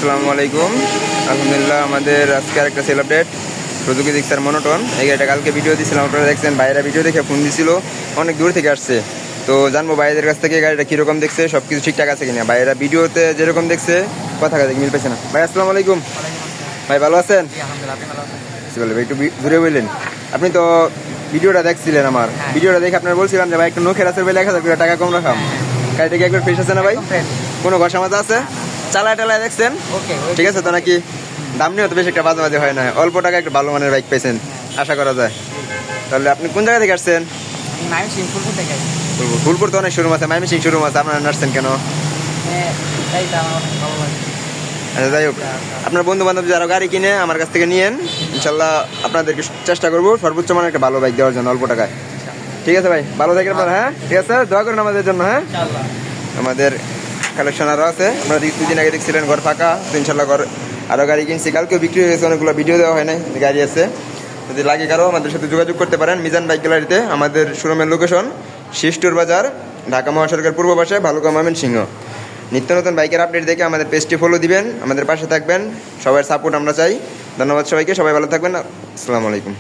আসসালামু আলাইকুম। আলহামদুলিল্লাহ, আমাদের আজকে আরেকটা sell update Suzuki Gixxer monotone. এই গাড়িটা কালকে ভিডিও দিয়েছিলাম, আপনারা দেখছেন। বাইরে ভিডিও দেখে ফোন দিছিল, অনেক দূর থেকে আসছে। তো জানবো বাইরের কাছ থেকে গাড়িটা কীরকম দেখছে, সব কিছু ঠিকঠাক আছে কিনা। বাইরেরা ভিডিওতে যেরকম দেখছে কথা কাছে মিল পেছে না। ভাই আসসালামু আলাইকুম। ভাই ভালো আছেন? ভাই একটু দূরে বললেন। আপনি তো ভিডিওটা দেখছিলেন, আমার ভিডিওটা দেখে আপনার বলছিলাম যে ভাই একটু নখের আছে বলে 1000 টাকা কম রাখাম। গাড়িটা কি একবার ফ্রেশ আছে না ভাই? কোনো ঘষা মাজা আছে? চালায় টালায় দেখছেন? ঠিক আছে তো নাকি? দাম নিয়েও তো বেশ একটা বাজে হয় না, অল্প টাকা একটা ভালো মানের বাইক পেয়েছেন, আশা করা যায়। তাহলে আপনি কোন জায়গা থেকে আসছেন? ফুলপুর তো অনেক শোরুম আছে, মাইমিসিং শোরুম আছে, আপনারা আসছেন কেন? আচ্ছা, যাই হোক, আপনার বন্ধু বান্ধব যারা গাড়ি কিনে আমার কাছ থেকে নিয়েন, ইনশাল্লাহ আপনাদেরকে চেষ্টা করবো সর্বোচ্চ মানের একটা ভালো বাইক দেওয়ার জন্য অল্প টাকায়। ঠিক আছে ভাই, ভালো থাকেন আপনারা। হ্যাঁ ঠিক আছে, দোয়া করুন আমাদের জন্য। হ্যাঁ, আমাদের কালেকশন আরও আছে। আমরা 2 দিন আগে দেখছিলেন ঘর ফাঁকা, তো ইনশাল্লাহ ঘর আরও গাড়ি কিনছি। কালকেও বিক্রি হয়ে গেছে, অনেকগুলো ভিডিও দেওয়া হয় নাই, গাড়ি আছে। যদি লাগে কারো আমাদের সাথে যোগাযোগ করতে পারেন মিজান বাইক গ্যালারিতে। আমাদের শোরুমের লোকেশন শিষ্টুর বাজার, ঢাকা মহাসড়কের পূর্ব পাশে, ভালুকা ময়মনসিংহ। নিত্য নতুন বাইকের আপডেট দেখে আমাদের পেজটি ফলো দিবেন, আমাদের পাশে থাকবেন। সবার সাপোর্ট আমরা চাই। ধন্যবাদ সবাইকে, সবাই ভালো থাকবেন। আসসালামু আলাইকুম।